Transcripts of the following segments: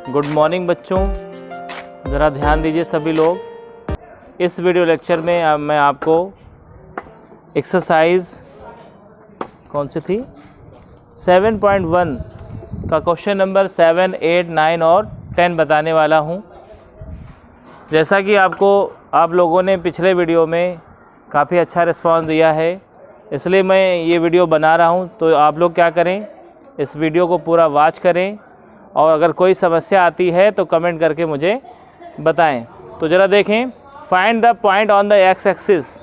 Good morning बच्चों, ज़रा ध्यान दीजिए सभी लोग। इस वीडियो लेक्चर में मैं आपको एक्सरसाइज कौन सी थी 7.1 का क्वेश्चन नंबर 7, 8, 9 और 10 बताने वाला हूं। जैसा कि आप लोगों ने पिछले वीडियो में काफ़ी अच्छा रिस्पांस दिया है, इसलिए मैं ये वीडियो बना रहा हूं। तो आप लोग क्या करें, इस वीडियो को पूरा वॉच करें और अगर कोई समस्या आती है तो कमेंट करके मुझे बताएं। तो ज़रा देखें, find the point on the x axis.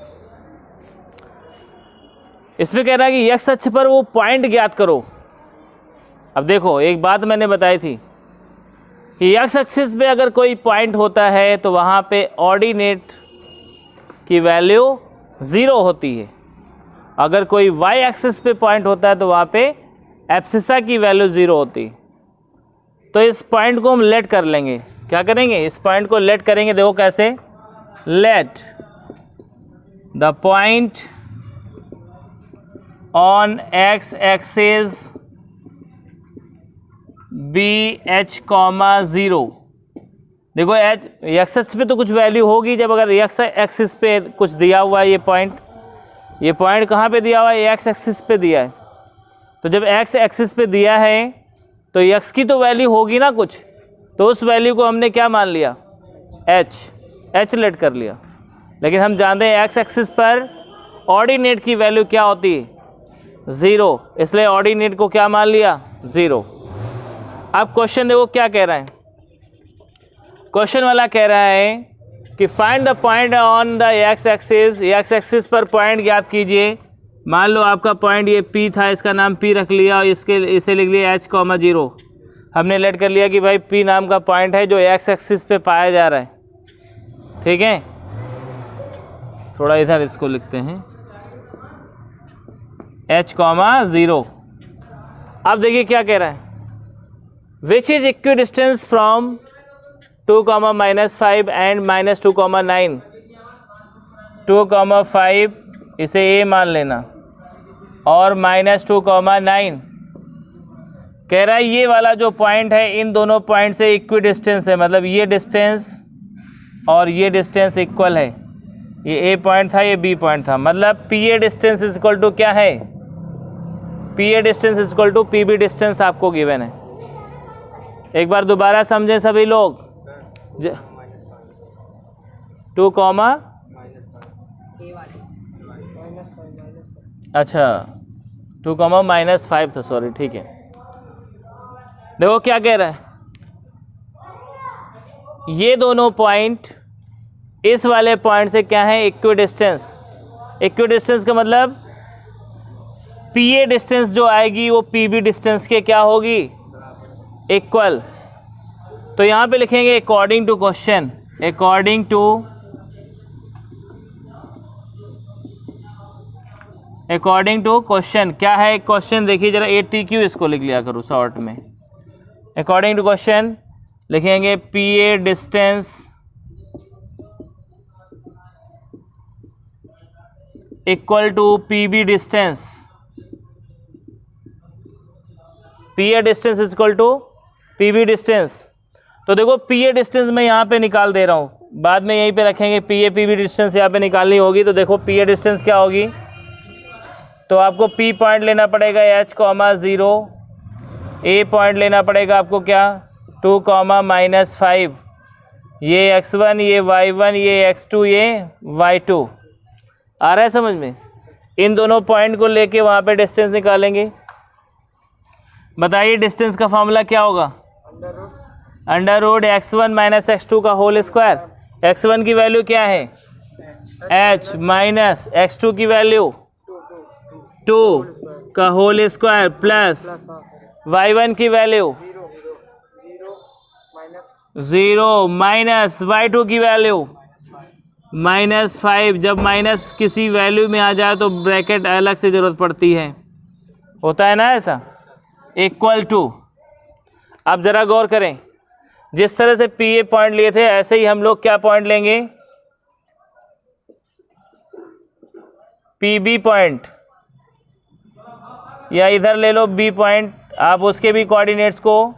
इसमें कह रहा है कि एक्स अक्ष पर वो पॉइंट ज्ञात करो। अब देखो, एक बात मैंने बताई थी कि एक्स एक्सिस पे अगर कोई पॉइंट होता है तो वहाँ पे ऑर्डिनेट की वैल्यू 0 होती है। अगर कोई वाई एक्सिस पे पॉइंट होता है तो वहाँ पे एब्सिसा की वैल्यू 0 होती है। तो इस पॉइंट को हम लेट कर लेंगे। क्या करेंगे, इस पॉइंट को लेट करेंगे। देखो कैसे, let the point on X axis be H comma 0। देखो एच एक्स एक्सिस पे तो कुछ वैल्यू होगी। जब अगर एक्स एक्सिस पे कुछ दिया हुआ है, ये पॉइंट कहाँ पे दिया हुआ है, एक्स एक्सिस पे दिया है। तो जब एक्स एक्सिस पे दिया है तो एक्स की तो वैल्यू होगी ना कुछ, तो उस वैल्यू को हमने क्या मान लिया, एच लेट कर लिया। लेकिन हम जानते हैं एक्स एक्सिस पर ऑर्डिनेट की वैल्यू क्या होती है, 0, इसलिए ऑर्डिनेट को क्या मान लिया, 0। अब क्वेश्चन देखो क्या कह रहा है। क्वेश्चन वाला कह रहा है कि find the point on the x axis. X axis पर पॉइंट ज्ञात कीजिए। मान लो आपका पॉइंट ये P था, इसका नाम P रख लिया और इसे लिख लिया H, 0। हमने लेट कर लिया कि भाई P नाम का पॉइंट है जो एक्स एक्सिस पे पाया जा रहा है। ठीक है, थोड़ा इधर इसको लिखते हैं H, 0। अब देखिए क्या कह रहा है, which is equi distance from 2, -5 and -2, 9। 2, 5 इसे A मान लेना और -2, 9 कह रहा है ये वाला जो पॉइंट है इन दोनों पॉइंट से इक्वी डिस्टेंस है। मतलब ये डिस्टेंस और ये डिस्टेंस इक्वल है। ये A पॉइंट था, ये B पॉइंट था। मतलब PA distance is equal to क्या है, PA distance is equal to PB distance आपको गिवन है। एक बार दोबारा समझें सभी लोग। 2, अच्छा 2, -5 था, सॉरी, ठीक है। देखो क्या कह रहा है, ये दोनों पॉइंट इस वाले पॉइंट से क्या है, इक्वी डिस्टेंस। इक्वी डिस्टेंस का मतलब PA डिस्टेंस जो आएगी वो PB डिस्टेंस के क्या होगी, इक्वल। तो यहाँ पे लिखेंगे according to question. According to question क्या है क्वेश्चन, देखिए जरा ATQ इसको लिख लिया करो शॉर्ट में। अकॉर्डिंग टू क्वेश्चन लिखेंगे PA distance equal to PB distance. PA distance is equal to PB distance. तो देखो PA डिस्टेंस मैं यहाँ पे निकाल दे रहा हूँ, बाद में यहीं पे रखेंगे। PA PB डिस्टेंस यहाँ पे निकालनी होगी। तो देखो PA डिस्टेंस क्या होगी, तो आपको P पॉइंट लेना पड़ेगा H, 0। A पॉइंट लेना पड़ेगा आपको क्या, 2, -5। ये x1, ये y1, ये x2, ये y2। आ रहा है समझ में। इन दोनों पॉइंट को लेके वहाँ पे डिस्टेंस निकालेंगे। बताइए डिस्टेंस का फॉर्मूला क्या होगा, √ x1 - x2 का होल स्क्वायर। x1 की वैल्यू क्या है, h, माइनस x2 की वैल्यू 2 का होल स्क्वायर प्लस y1 की वैल्यू 0 माइनस y2 की वैल्यू -5। जब माइनस किसी वैल्यू में आ जाए तो ब्रैकेट अलग से ज़रूरत पड़ती है, होता है ना ऐसा, इक्वल टू। अब ज़रा गौर करें, जिस तरह से PA पॉइंट लिए थे ऐसे ही हम लोग क्या पॉइंट लेंगे, PB पॉइंट, या इधर ले लो B पॉइंट। आप उसके भी कोऑर्डिनेट्स को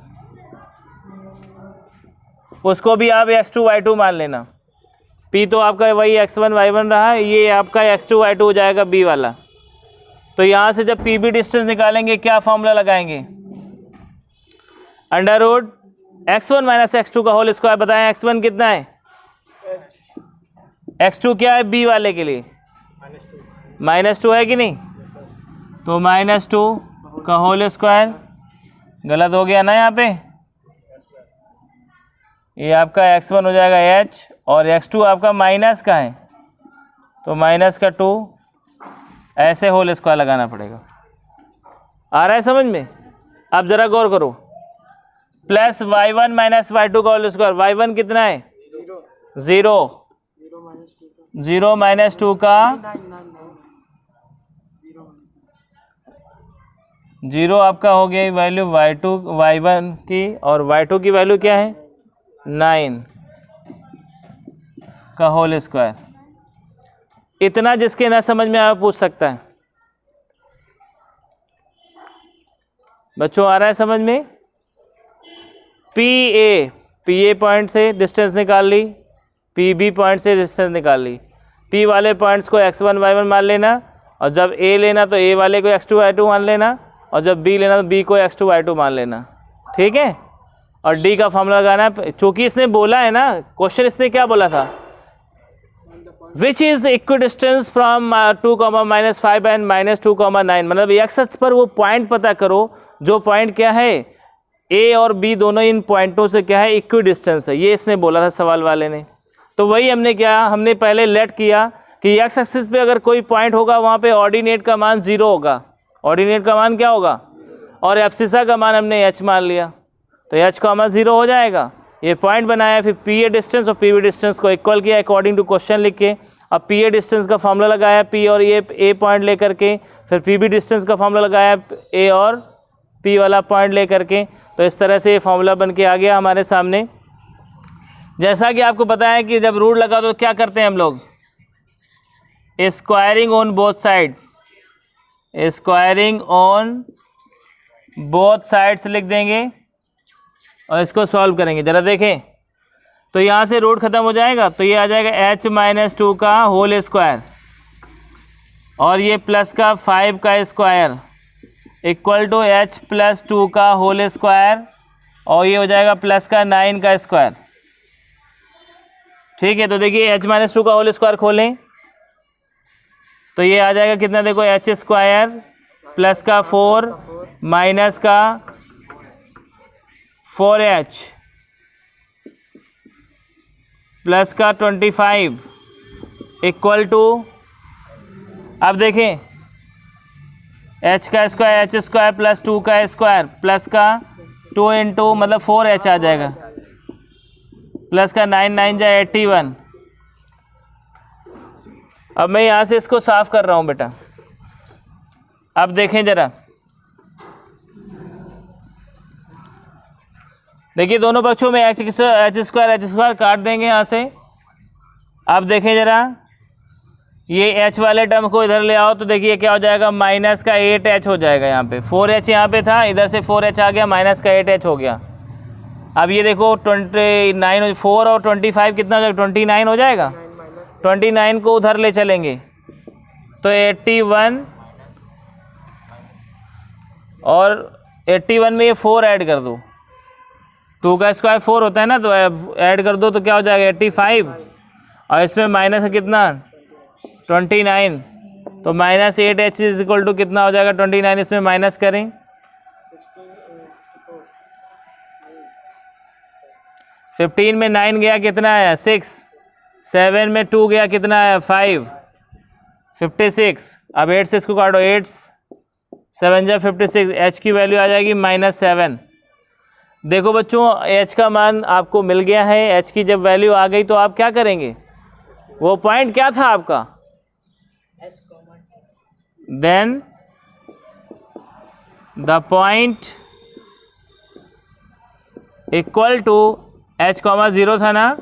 उसको भी आप x2 y2 मान लेना। p तो आपका वही x1 y1 रहा है, ये आपका x2 y2 हो जाएगा b वाला। तो यहाँ से जब p b डिस्टेंस निकालेंगे क्या फॉर्मूला लगाएंगे, under root x1 minus x2 का होल स्क्वायर। बताएं x1 कितना है, x2 क्या है b वाले के लिए, -2 है कि नहीं, तो -2 का होल स्क्वायर। गलत हो गया ना यहाँ पे, ये आपका x1 हो जाएगा h और x2 आपका माइनस का है तो -2, ऐसे होल स्क्वायर लगाना पड़ेगा। आ रहा है समझ में? अब ज़रा गौर करो, प्लस y1 माइनस y2 का होल स्क्वायर। y1 कितना है 0, 0 -2 का 0 आपका हो गया वैल्यू y1 की, और y2 की वैल्यू क्या है 9 का होल स्क्वायर। इतना जिसके ना समझ में आया पूछ सकता है। बच्चों आ रहा है समझ में? पी ए पॉइंट से डिस्टेंस निकाल ली, पी बी पॉइंट से डिस्टेंस निकाल ली। पी वाले पॉइंट्स को x1 y1 मान लेना, और जब ए लेना तो ए वाले को x2 y2 मान लेना, और जब बी लेना तो बी को x2 y2 मान लेना। ठीक है, और डी का फॉर्मूला लगाना है। चूंकि इसने बोला है ना, क्वेश्चन इसने क्या बोला था, which is equidistance from 2,-5 and -2,9। मतलब एक्स अक्ष पर वो पॉइंट पता करो जो पॉइंट क्या है, ए और बी दोनों इन पॉइंटों से क्या है इक्विडिस्टेंस है, ये इसने बोला था सवाल वाले ने। तो वही हमने क्या, हमने पहले लेट किया कि एक्स एक्सिस पे अगर कोई पॉइंट होगा वहाँ पे ऑर्डिनेट का मान 0 होगा। ऑर्डिनेट का मान क्या होगा, और एब्सिसा का मान हमने h मान लिया, तो h का मान 0 हो जाएगा। ये पॉइंट बनाया, फिर पी ए डिस्टेंस और पी बी डिस्टेंस को इक्वल किया अकॉर्डिंग टू क्वेश्चन लिख के। अब पी ए डिस्टेंस का फॉर्मूला लगाया पी और ए पॉइंट लेकर के, फिर पी बी डिस्टेंस का फॉर्मूला लगाया ए और पी वाला पॉइंट लेकर के। तो इस तरह से ये फॉर्मूला बन के आ गया हमारे सामने। जैसा कि आपको पता है कि जब रूट लगा तो क्या करते हैं हम लोग, squaring on both sides, squaring on both sides लिख देंगे और इसको सॉल्व करेंगे। ज़रा देखें, तो यहाँ से रूट ख़त्म हो जाएगा, तो ये आ जाएगा h-2 का होल स्क्वायर, और ये प्लस का 5 का स्क्वायर इक्वल टू h+2 का होल स्क्वायर, और ये हो जाएगा प्लस का 9 का स्क्वायर। ठीक है, तो देखिए h-2 का होल स्क्वायर खोलें तो ये आ जाएगा कितना, देखो h² प्लस का 4 माइनस का 4h प्लस का 25 इक्वल टू, अब देखें h का स्क्वायर h² प्लस 2 का स्क्वायर प्लस का 2 इंटू मतलब 4h आ जाएगा, प्लस का 9 जा 81। अब मैं यहाँ से इसको साफ कर रहा हूँ बेटा। अब देखें ज़रा, देखिए दोनों पक्षों में h² काट देंगे यहाँ से। अब देखें ज़रा, ये h वाले टर्म को इधर ले आओ तो देखिए क्या हो जाएगा, माइनस का 8h हो जाएगा। यहाँ पे 4h यहाँ पे था, इधर से 4h आ गया, माइनस का 8h हो गया। अब ये देखो 29 4 और 25 कितना हो जाएगा, 29 हो जाएगा। 29 को उधर ले चलेंगे तो 81, और 81 में ये 4 ऐड कर दो, 2 का स्क्वायर 4 होता है ना, तो ऐड कर दो तो क्या हो जाएगा 85, और इसमें माइनस है कितना 29, तो -8h इज इक्वल टू कितना हो जाएगा 29, इसमें माइनस करें 15 में 9 गया कितना आया 6, 7 में 2 गया कितना आया 5, 56। अब 8 से इसको काटो, 8 7 जा 56, h की वैल्यू आ जाएगी -7। देखो बच्चों h का मान आपको मिल गया है, h की जब वैल्यू आ गई तो आप क्या करेंगे, वो पॉइंट क्या था आपका, then the point equal to h, 0 था ना,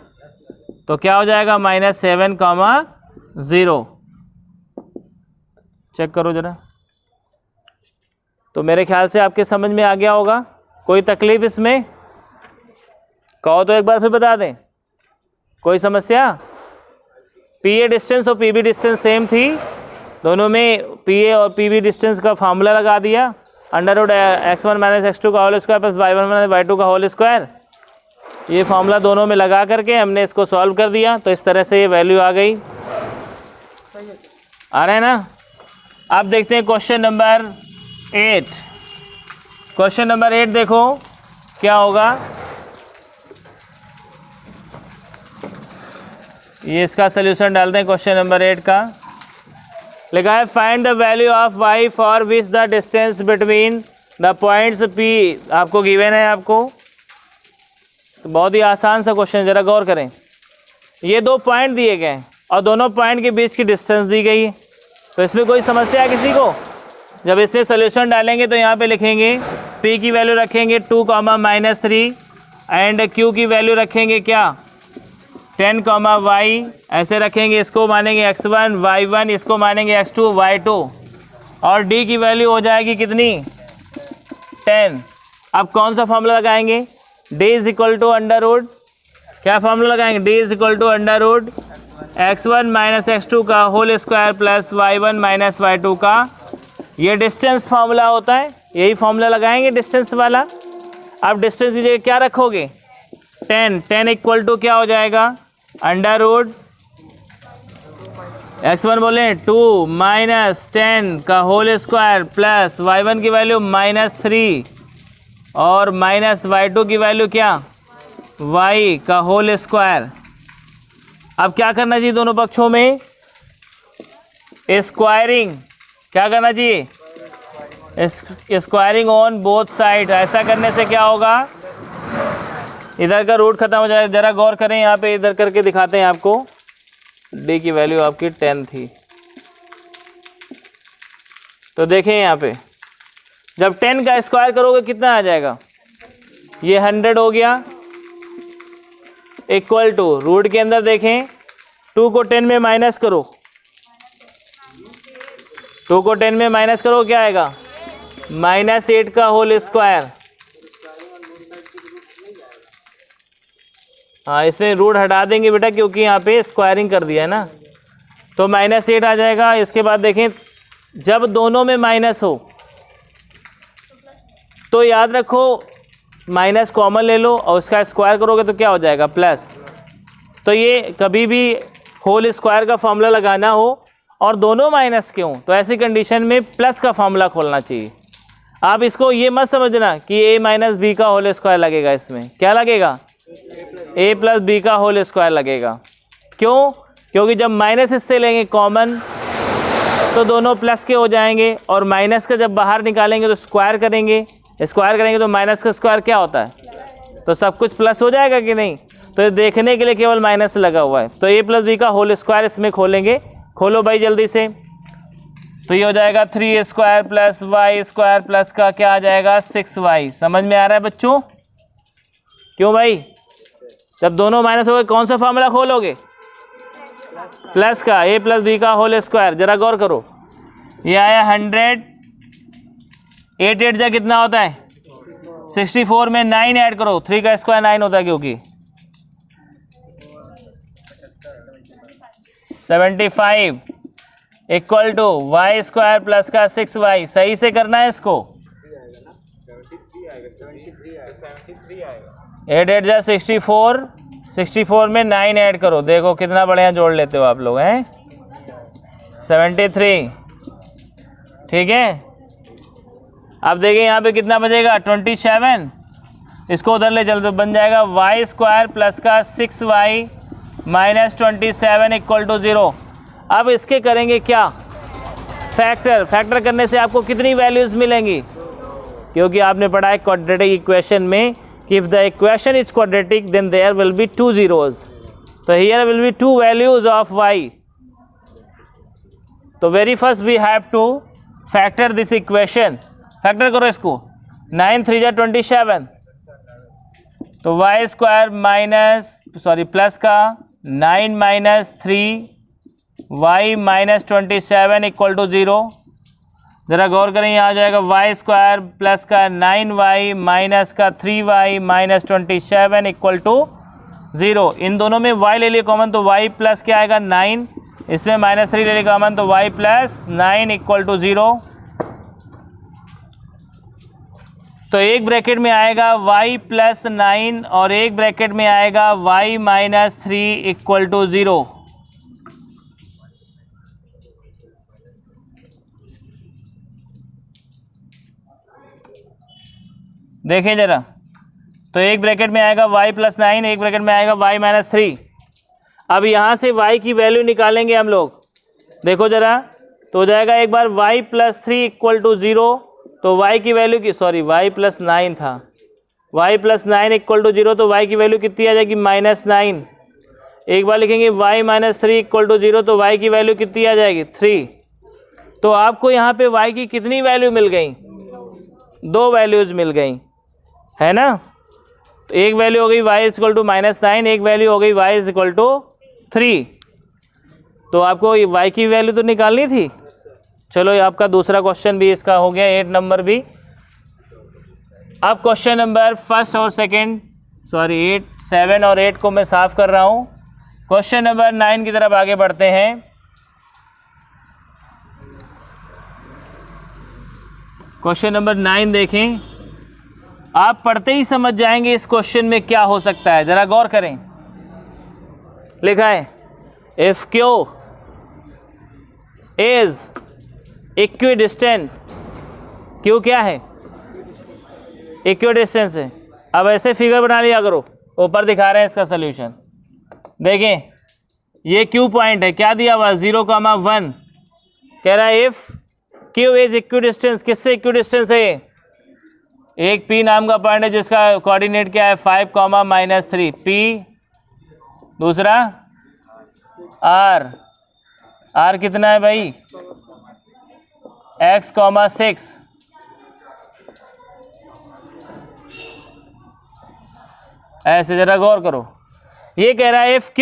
तो क्या हो जाएगा -7, 0। चेक करो जरा, तो मेरे ख्याल से आपके समझ में आ गया होगा। कोई तकलीफ इसमें, कहो तो एक बार फिर बता दें, कोई समस्या? पी ए डिस्टेंस और पी बी डिस्टेंस सेम थी, दोनों में पी ए और पी बी डिस्टेंस का फार्मूला लगा दिया, under root x1 minus x2 का whole square plus y1 minus y2 का होल स्क्वायर। ये फार्मूला दोनों में लगा करके हमने इसको सॉल्व कर दिया, तो इस तरह से ये वैल्यू आ गई। आ रहा है ना? अब देखते हैं क्वेश्चन नंबर 8। क्वेश्चन नंबर 8 देखो क्या होगा। ये इसका सोल्यूशन डालते हैं क्वेश्चन नंबर 8 का। लिखा है find the value of y for which the distance between the points P आपको गिवन है आपको। तो बहुत ही आसान सा क्वेश्चन, ज़रा गौर करें। ये दो पॉइंट दिए गए और दोनों पॉइंट के बीच की डिस्टेंस दी गई है, तो इसमें कोई समस्या है किसी को? जब इसमें सोल्यूशन डालेंगे तो यहाँ पे लिखेंगे P की वैल्यू रखेंगे 2, -3 एंड Q की वैल्यू रखेंगे क्या 10, y ऐसे रखेंगे, इसको मानेंगे x1 y1, इसको मानेंगे x2 y2 और D की वैल्यू हो जाएगी कितनी 10। अब कौन सा फॉर्मूला लगाएंगे? D is equal to under root, क्या फॉर्मूला लगाएंगे? D is equal to under root x1 minus x2 का whole square plus y1 minus y2 का, ये डिस्टेंस फार्मूला होता है, यही फार्मूला लगाएंगे डिस्टेंस वाला। अब डिस्टेंस की जगह क्या रखोगे 10 इक्वल टू क्या हो जाएगा अंडर रूट x1 बोले 2 माइनस 10 का होल स्क्वायर प्लस y1 की वैल्यू -3 और माइनस y2 की वैल्यू क्या y का होल स्क्वायर। अब क्या करना चाहिए दोनों पक्षों में? स्क्वायरिंग। क्या करना चाहिए? Squaring on both side. ऐसा करने से क्या होगा, इधर का रूट खत्म हो जाएगा। ज़रा गौर करें यहाँ पे, इधर करके दिखाते हैं आपको। D की वैल्यू आपकी 10 थी, तो देखें यहाँ पे जब 10 का स्क्वायर करोगे कितना आ जाएगा, ये 100 हो गया, इक्वल टू रूट के अंदर देखें 2 को 10 में माइनस करो, 2 को 10 में माइनस करो क्या आएगा -8 का होल स्क्वायर। हाँ, इसमें रूट हटा देंगे बेटा क्योंकि यहाँ पे स्क्वायरिंग कर दिया है ना, तो -8 आ जाएगा। इसके बाद देखें जब दोनों में माइनस हो तो याद रखो माइनस कॉमन ले लो और उसका स्क्वायर करोगे तो क्या हो जाएगा प्लस। तो ये कभी भी होल स्क्वायर का फॉर्मूला लगाना हो और दोनों माइनस के हों तो ऐसी कंडीशन में प्लस का फॉर्मूला खोलना चाहिए। आप इसको ये मत समझना कि a माइनस बी का होल स्क्वायर लगेगा, इसमें क्या लगेगा a प्लस बी का होल स्क्वायर लगेगा। क्यों? क्योंकि जब माइनस इससे लेंगे कॉमन तो दोनों प्लस के हो जाएंगे और माइनस का जब बाहर निकालेंगे तो स्क्वायर करेंगे, स्क्वायर करेंगे तो माइनस का स्क्वायर क्या होता है, तो सब कुछ प्लस हो जाएगा कि नहीं। तो ये देखने के लिए केवल माइनस लगा हुआ है, तो a प्लस बी का होल स्क्वायर इसमें खोलेंगे। खोलो भाई जल्दी से। तो ये हो जाएगा 3 square plus Y square plus का क्या आ जाएगा 6y। समझ में आ रहा है बच्चों? क्यों भाई? जब दोनों माइनस हो गए कौन सा फॉर्मूला खोलोगे? प्लस का, a प्लस बी का होल स्क्वायर। जरा गौर करो, ये आया 100, 8 8 जा कितना होता है 64 में 9 ऐड करो, 3 का स्क्वायर 9 होता है क्योंकि 75 equal to Y square plus का 6y। सही से करना है इसको। 8 8 जा 64, 64 में 9 ऐड करो, देखो कितना बढ़िया जोड़ लेते हो आप लोग हैं 73। ठीक है, अब देखिए यहाँ पे कितना बचेगा 27। इसको उधर ले चलते बन जाएगा वाई स्क्वायर प्लस का 6y माइनस 27 इक्वल टू 0। अब इसके करेंगे क्या फैक्टर। फैक्टर करने से आपको कितनी वैल्यूज़ मिलेंगी, क्योंकि आपने पढ़ा है क्वाड्रेटिक इक्वेशन में कि if the equation is quadratic then there will be 2 zeros। तो here will be 2 values of y। तो very first we have to factor this equation. Factor करो इसको, 9 3 जा 27, तो वाई स्क्वायर प्लस का 9 minus 3 y minus 27 equal to 0। ज़रा गौर करें, यहाँ आ जाएगा वाई स्क्वायर प्लस का 9y माइनस का 3y माइनस 27 इक्वल टू 0। इन दोनों में y ले लिए कॉमन तो y प्लस क्या आएगा 9, इसमें -3 ले लिए कॉमन तो y प्लस 9 इक्वल टू 0। तो एक ब्रैकेट में आएगा y प्लस 9 और एक ब्रैकेट में आएगा y माइनस 3 इक्वल टू 0। देखें जरा, तो एक ब्रैकेट में आएगा y प्लस 9, एक ब्रैकेट में आएगा y माइनस 3। अब यहाँ से y की वैल्यू निकालेंगे हम लोग, देखो जरा, तो हो जाएगा एक बार y प्लस 3 इक्वल टू 0, तो y की वैल्यू की y प्लस 9 था, y प्लस 9 इक्वल टू 0, तो y की वैल्यू कितनी आ जाएगी -9। एक बार लिखेंगे y माइनस 3 इक्वल टू 0, तो y की वैल्यू कितनी आ जाएगी 3। तो आपको यहाँ पे y की कितनी वैल्यू मिल गई, 2 वैल्यूज़ मिल गई, है ना। तो एक वैल्यू हो गई y इक्वल टू -9, एक वैल्यू हो गई y इक्वल टू 3। तो आपको y की वैल्यू तो निकालनी थी। चलो ये आपका दूसरा क्वेश्चन भी इसका हो गया, 8 नंबर भी। अब क्वेश्चन नंबर फर्स्ट और सेकंड, 7 और 8 को मैं साफ कर रहा हूँ। क्वेश्चन नंबर 9 की तरफ आगे बढ़ते हैं। क्वेश्चन नंबर 9 देखें, आप पढ़ते ही समझ जाएंगे इस क्वेश्चन में क्या हो सकता है, ज़रा गौर करें। लिखा है if Q is equidistant, Q क्या है, इक्विडिस्टेंस है। अब ऐसे फिगर बना लिया करो, ऊपर दिखा रहे हैं इसका सोल्यूशन। देखें ये Q पॉइंट है, क्या दिया हुआ 0,1। कह रहा है इफ Q इज इक्विडिस्टेंस, किससे इक्विडिस्टेंस है, एक P नाम का पॉइंट है जिसका कोऑर्डिनेट क्या है 5,-3, P, दूसरा R कितना है भाई x, 6। ऐसे जरा गौर करो, ये कह रहा है इफ Q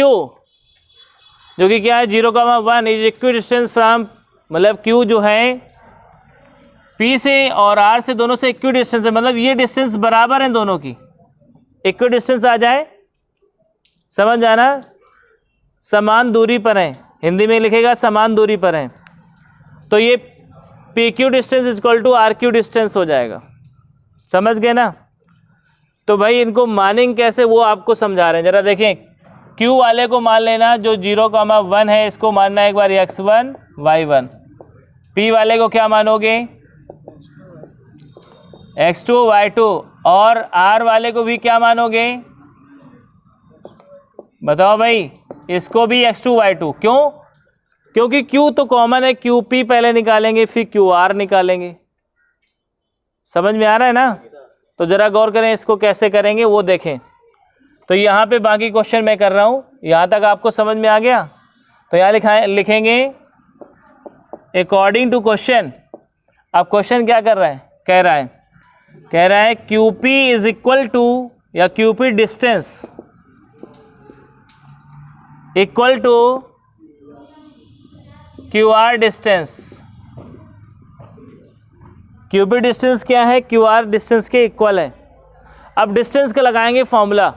जो कि क्या है 0,1 इज इक्विडिस्टेंस फ्रॉम, मतलब Q जो है P से और R से दोनों से इक्विडिस्टेंस है, मतलब ये डिस्टेंस बराबर है दोनों की। इक्विडिस्टेंस आ जाए, समझ जाना, समान दूरी पर है, हिंदी में लिखेगा समान दूरी पर है। तो ये PQ distance equal to RQ distance हो जाएगा, समझ गए ना। तो भाई इनको मानेंगे कैसे वो आपको समझा रहे हैं, ज़रा देखें। Q वाले को मान लेना जो 0,1 है, इसको मानना एक बार x1 y1। P वाले को क्या मानोगे x2 y2, और R वाले को भी क्या मानोगे, बताओ भाई, इसको भी x2 y2। क्यों, क्योंकि Q तो कॉमन है, QP पहले निकालेंगे फिर QR निकालेंगे। समझ में आ रहा है ना। तो ज़रा गौर करें इसको कैसे करेंगे वो देखें। तो यहाँ पे बाकी क्वेश्चन मैं कर रहा हूँ, यहाँ तक आपको समझ में आ गया। तो यहाँ लिखेंगे अकॉर्डिंग टू क्वेश्चन। अब क्वेश्चन क्या कर रहा है, कह रहा है QP इज इक्वल टू, या QP distance equal to QR distance. QP distance क्या है, QR डिस्टेंस के इक्वल है। अब डिस्टेंस का लगाएंगे फॉर्मूला।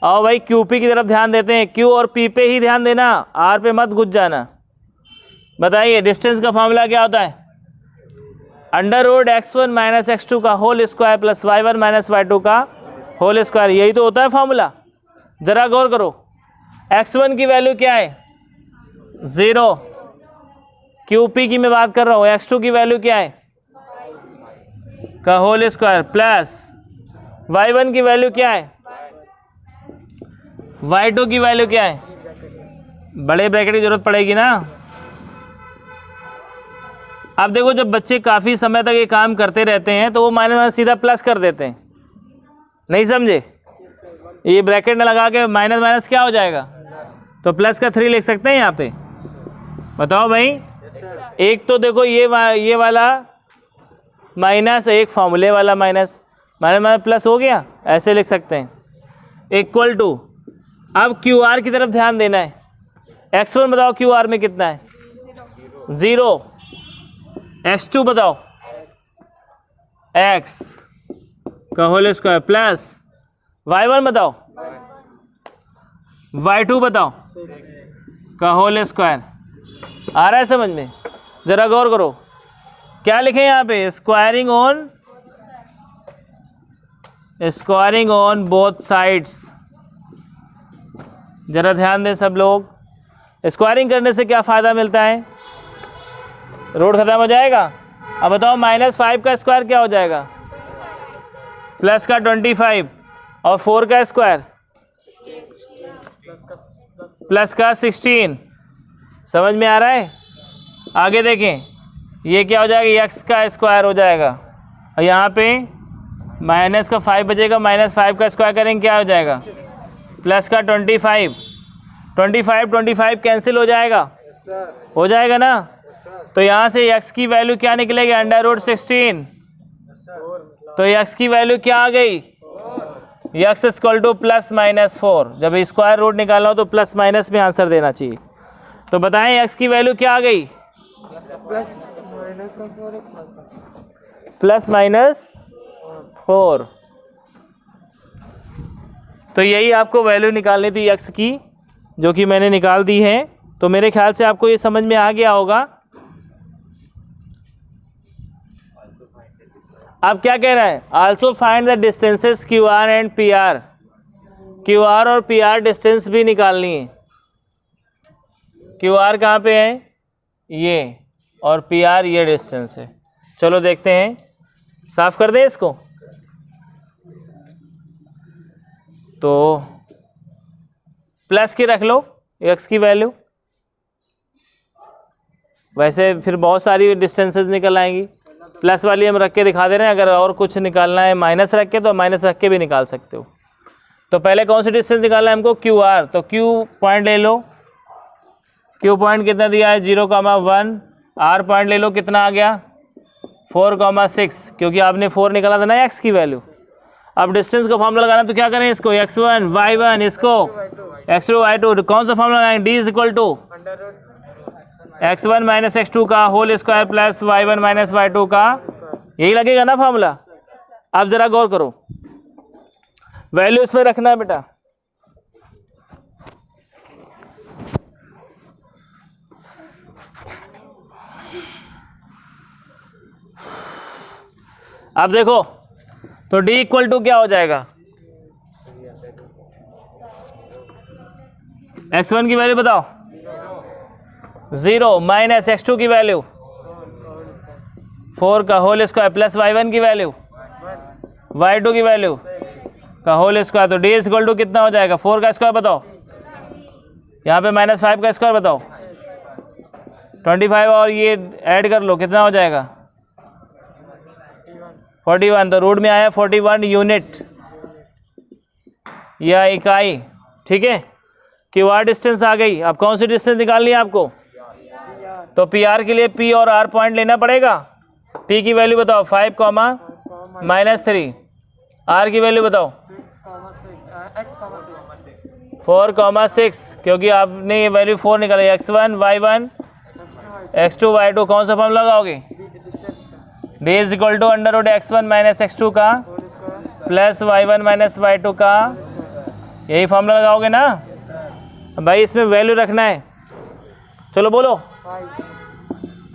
और भाई QP की तरफ ध्यान देते हैं, Q और P पे ही ध्यान देना, R पे मत घुस जाना। बताइए डिस्टेंस का फॉर्मूला क्या होता है, √x1 माइनस x2 का whole square plus y1 minus y2 का होल स्क्वायर, यही तो होता है फॉर्मूला। ज़रा गौर करो, x1 की वैल्यू क्या है 0, QP की मैं बात कर रहा हूँ, x2 की वैल्यू क्या है का होल स्क्वायर प्लस y1 की वैल्यू क्या है, y2 की वैल्यू क्या है, बड़े ब्रैकेट की जरूरत पड़ेगी ना। अब देखो जब बच्चे काफ़ी समय तक ये काम करते रहते हैं तो वो माइनस सीधा प्लस कर देते हैं, नहीं समझे। ये ब्रैकेट न लगा के माइनस माइनस क्या हो जाएगा, तो प्लस का 3 लिख सकते हैं यहाँ पे। बताओ भाई, एक तो देखो ये वाला माइनस, एक फॉर्मूले वाला माइनस, माइनस प्लस हो गया, ऐसे लिख सकते हैं इक्वल टू। अब QR की तरफ ध्यान देना है। x1 बताओ QR में कितना है 0, x2 बताओ, x का होल स्क्वायर प्लस y1 बताओ, y2 बताओ का होल स्क्वायर। आ रहा है समझ में? जरा गौर करो क्या लिखे यहाँ पे, स्क्वायरिंग ऑन बोथ साइड्स। जरा ध्यान दें सब लोग, स्क्वायरिंग करने से क्या फ़ायदा मिलता है? रूट खत्म हो जाएगा। अब बताओ -5 का स्क्वायर क्या हो जाएगा? प्लस का 25 और 4 का स्क्वायर प्लस का 16। समझ में आ रहा है? आगे देखें, ये क्या हो जाएगा, x का स्क्वायर हो जाएगा और यहाँ पे माइनस का 5 बचेगा, -5 का स्क्वायर करेंगे क्या हो जाएगा, प्लस का 25 कैंसिल हो जाएगा, हो जाएगा ना। तो यहाँ से x की वैल्यू क्या निकलेगी, √16। तो x की वैल्यू क्या आ गई, x = +-4। जब स्क्वायर रूट निकालना हो तो प्लस माइनस में आंसर देना चाहिए। तो बताएं x की वैल्यू क्या आ गई, +-4। तो यही आपको वैल्यू निकालनी थी x की, जो कि मैंने निकाल दी है। तो मेरे ख्याल से आपको ये समझ में आ गया होगा। अब क्या कह रहा है, also find the distances QR and PR। QR और PR डिस्टेंस भी निकालनी है। QR कहाँ पे है, ये, और PR ये डिस्टेंस है। चलो देखते हैं, साफ कर दें इसको। तो प्लस की रख लो x की वैल्यू, वैसे फिर बहुत सारी डिस्टेंसेस निकल आएंगी। प्लस वाली हम रख के दिखा दे रहे हैं, अगर और कुछ निकालना है माइनस रख के तो माइनस रख के भी निकाल सकते हो। तो पहले कौन सी डिस्टेंस निकालना है हमको, QR। तो Q पॉइंट ले लो, Q पॉइंट कितना दिया है, 0,1। R पॉइंट ले लो, कितना आ गया, 4,6, क्योंकि आपने 4 निकाला था ना x की वैल्यू। अब डिस्टेंस का फॉर्मूला लगाना तो क्या करें, इसको x1 y1, इसको x2 y2। कौन सा फॉर्मूला लगाएंगे, D = x1 - x2 का whole square plus y1 - y2 का, यही लगेगा ना फॉर्मूला। अब जरा गौर करो, वैल्यू इसमें रखना है बेटा। अब देखो तो D = क्या हो जाएगा, x1 की वैल्यू बताओ, 0 माइनस x2 की वैल्यू 4 का होल स्क्वायर प्लस y1 की वैल्यू y2 की वैल्यू का होल स्क्वायर। तो D = कितना हो जाएगा, 4 का स्क्वायर बताओ, यहाँ पे -5 का स्क्वायर बताओ, 25 और ये ऐड कर लो, कितना हो जाएगा 41। तो रूट में आया 41 यूनिट या इकाई। ठीक है, QR डिस्टेंस आ गई। अब कौन सी डिस्टेंस निकालनी है आपको, तो PR के लिए P और R पॉइंट लेना पड़ेगा। P की वैल्यू बताओ 5, -3। R की वैल्यू बताओ 4,6, क्योंकि आपने ये वैल्यू 4 निकाली। x1 y1 x2 y2, कौन सा फॉर्मूला लगाओगे, D = √x1 - x2 का प्लस y1 - y2 का, यही फॉर्मूला लगाओगे ना भाई। इसमें वैल्यू रखना है, चलो बोलो,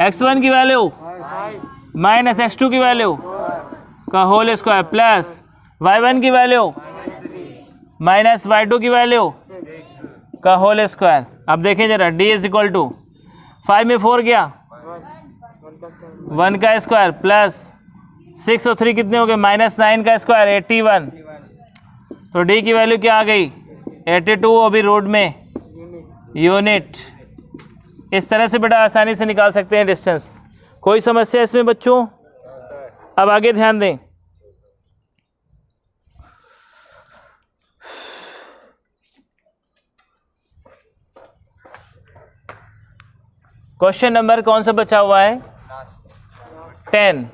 x1 की वैल्यू माइनस x2 की वैल्यू का होल स्क्वायर प्लस y1 की वैल्यू माइनस y2 की वैल्यू का होल स्क्वायर। अब देखें जरा, D = 5 में 4 गया, 1 का स्क्वायर प्लस 6 और 3 कितने हो गए, -9 का स्क्वायर 81। तो D की वैल्यू क्या आ गई, 82। अभी रोड में यूनिट। इस तरह से बेटा आसानी से निकाल सकते हैं डिस्टेंस। कोई समस्या इसमें बच्चों? अब आगे ध्यान दें, क्वेश्चन नंबर कौन सा बचा हुआ है, 10।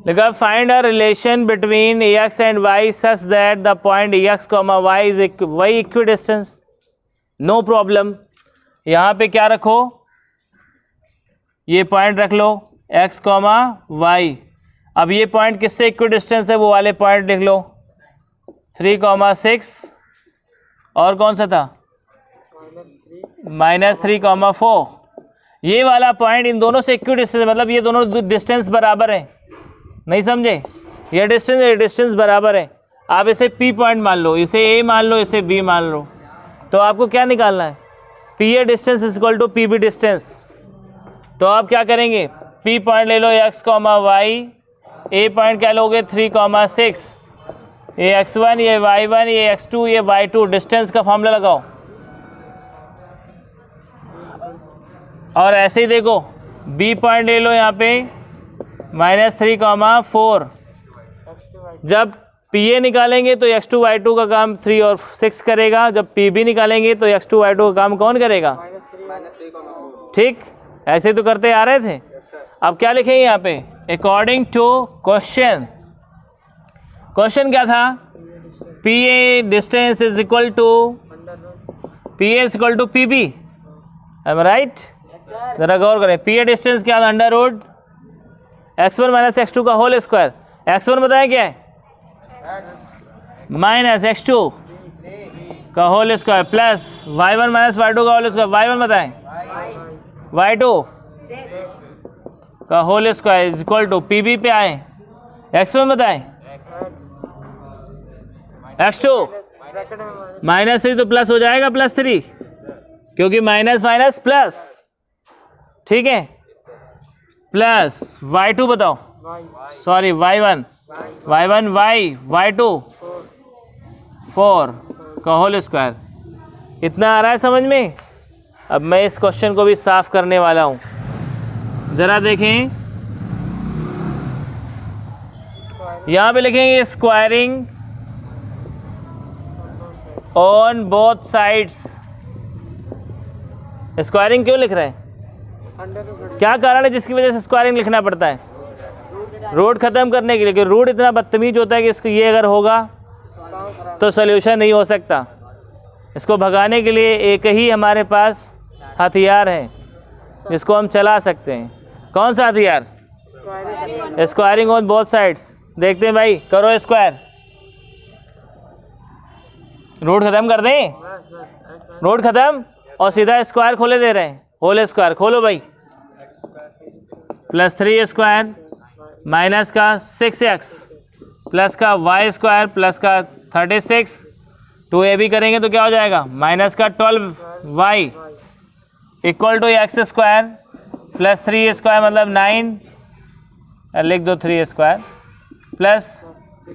लिखा find a relation between X and Y such that the point X comma Y is Y equidistant. No problem, यहाँ पे क्या रखो, ये पॉइंट रख लो एक्स कॉमा वाई। अब ये पॉइंट किससे इक्वी डिस्टेंस है, वो वाले पॉइंट लिख लो 3,6 और कौन सा था -3,4। ये वाला पॉइंट इन दोनों से इक्वी डिस्टेंस, मतलब ये दोनों डिस्टेंस बराबर है। नहीं समझे, ये डिस्टेंस बराबर है। आप इसे P पॉइंट मान लो, इसे A मान लो, इसे B मान लो। तो आपको क्या निकालना है, PA distance is equal to PB distance. तो आप क्या करेंगे, P पॉइंट ले लो x comma Y, A point क्या लोगे 3,6, ये x1, ये y1, ये x2, ये y2। डिस्टेंस का फॉर्मूला लगाओ। और ऐसे ही देखो B पॉइंट ले लो यहाँ पे -3,4। जब PA निकालेंगे तो x2 y2 का काम 3 और 6 करेगा, जब PB निकालेंगे तो x2 y2 का काम कौन करेगा, ठीक। ऐसे तो करते आ रहे थे। अब क्या लिखेंगे यहाँ पे, अकॉर्डिंग टू क्वेश्चन। क्वेश्चन क्या था, PA distance is equal to PA is equal to PB, am right. जरा गौर करें, PA डिस्टेंस क्या था, under root x1 minus x2 का होल स्क्वायर। x1 बताएं क्या है, माइनस x2 का whole square plus y1 minus y2 का होल स्क्वायर। y1 बताएं, y2 का whole square is equal to PB पे आए, x1 बताएं, x2 -3 तो प्लस हो जाएगा +3, क्योंकि माइनस माइनस प्लस, ठीक है। प्लस y2 बताओ, सॉरी y1 y2 4 का होल स्क्वायर। इतना आ रहा है समझ में। अब मैं इस क्वेश्चन को भी साफ करने वाला हूँ, ज़रा देखें। यहाँ पे लिखेंगे squaring on both sides. Squaring क्यों लिख रहे हैं, क्या कारण है जिसकी वजह से स्क्वायरिंग लिखना पड़ता है, रूट ख़त्म करने के लिए। क्योंकि रूट इतना बदतमीज होता है कि इसको ये अगर होगा तो सॉल्यूशन नहीं हो सकता। इसको भगाने के लिए एक ही हमारे पास हथियार है जिसको हम चला सकते हैं। कौन सा हथियार, स्क्वायरिंग ऑन बोथ साइड्स। देखते हैं भाई, करो स्क्वायर, रूट ख़त्म कर दें, रूट ख़त्म और सीधा स्क्वायर खोले दे रहे हैं। होल स्क्वायर खोलो भाई, +3 स्क्वायर माइनस का 6x प्लस का y स्क्वायर प्लस का 36, 2ab करेंगे तो क्या हो जाएगा, माइनस का 12y equal to x square plus 3 square मतलब 9, लिख दो 3 square plus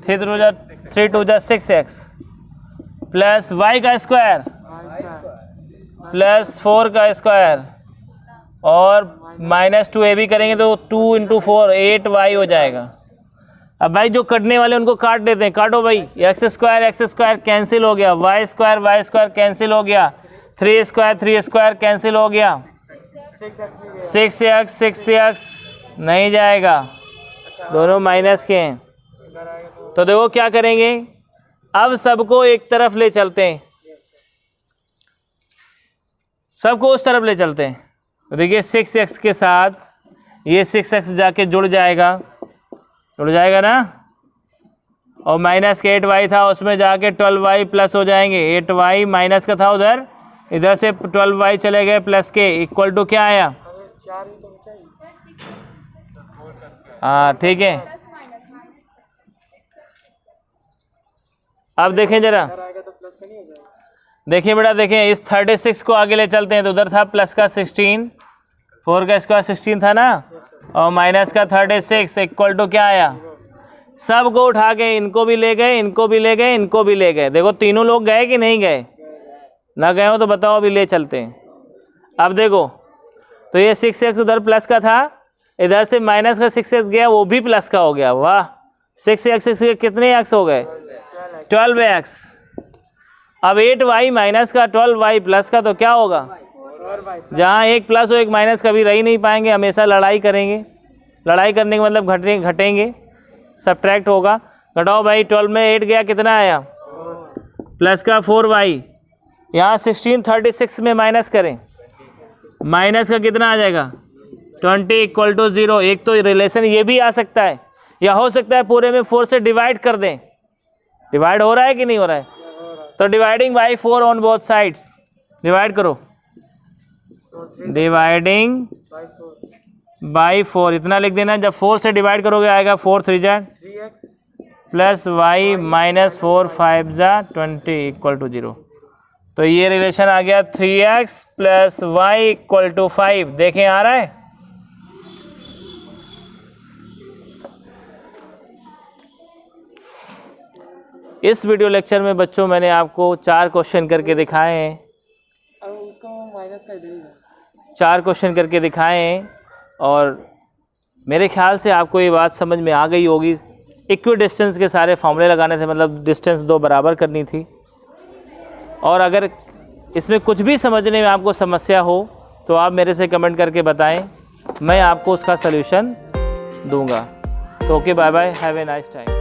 3 2 6x plus y का स्क्वायर प्लस 4 का स्क्वायर और -2ab करेंगे तो 2 × 4 8y हो जाएगा। अब भाई जो कटने वाले उनको काट देते हैं, काटो भाई। x स्क्वायर कैंसिल हो गया, y स्क्वायर कैंसिल हो गया, 3 स्क्वायर कैंसिल हो गया, 6x नहीं जाएगा, दोनों माइनस के हैं। तो देखो क्या करेंगे, अब सबको एक तरफ ले चलते हैं, सबको उस तरफ ले चलते हैं। तो देखिए 6x के साथ ये 6x जाके जुड़ जाएगा ना, और माइनस के 8y था उसमें जाके 12y प्लस हो जाएंगे। 8y माइनस का था उधर, इधर से 12y चले गए प्लस के, इक्वल टू क्या आया, हाँ ठीक है। अब देखें जरा, देखिए बेटा, देखें इस 36 को आगे ले चलते हैं। तो उधर था प्लस का 16, 4 का स्क्वायर 16 था ना, और माइनस का 36 इक्वल टू क्या आया, सब को उठा के इनको भी ले गए, इनको भी ले गए, इनको भी ले गए। देखो तीनों लोग गए कि नहीं गए, ना गए हो तो बताओ, अभी ले चलते हैं। अब देखो तो ये 6x उधर प्लस का था, इधर से माइनस का 6x गया, वो भी प्लस का हो गया। वाह, 6x के कितने x हो गए, 12x। अब 8y माइनस का 12y प्लस का तो क्या होगा, जहाँ एक प्लस हो एक माइनस कभी रह ही नहीं पाएंगे, हमेशा लड़ाई करेंगे। लड़ाई करने का मतलब घटेंगे। सब्ट्रैक्ट होगा। घटाओ भाई, 12 में 8 गया, कितना आया? प्लस का 4y। यहाँ 1636 में माइनस करें, माइनस का कितना आ जाएगा? 20 इक्वल टू 0। एक तो रिलेशन ये भी आ सकता है, या हो सकता है पूरे में 4 से डिवाइड कर दें। डिवाइड हो रहा है कि नहीं हो रहा है? तो dividing by 4 on both sides, divide करो, डिवाइडिंग बाई 4 इतना लिख देना। जब 4 से डिवाइड करोगे आएगा 4 3 जा 3x प्लस वाई माइनस 4 5 जा 20 इक्वल टू 0। तो ये रिलेशन आ गया 3x plus Y equal to 5। देखें आ रहा है? इस वीडियो लेक्चर में बच्चों मैंने आपको 4 क्वेश्चन करके दिखाए हैं। अब उसका माइनस का इधर ही है। 4 क्वेश्चन करके दिखाए हैं और मेरे ख्याल से आपको ये बात समझ में आ गई होगी। इक्वी डिस्टेंस के सारे फॉर्मूले लगाने थे, मतलब डिस्टेंस 2 बराबर करनी थी। और अगर इसमें कुछ भी समझने में आपको समस्या हो तो आप मेरे से कमेंट करके बताएं, मैं आपको उसका सलूशन दूंगा। तो okay, bye bye, have a nice time.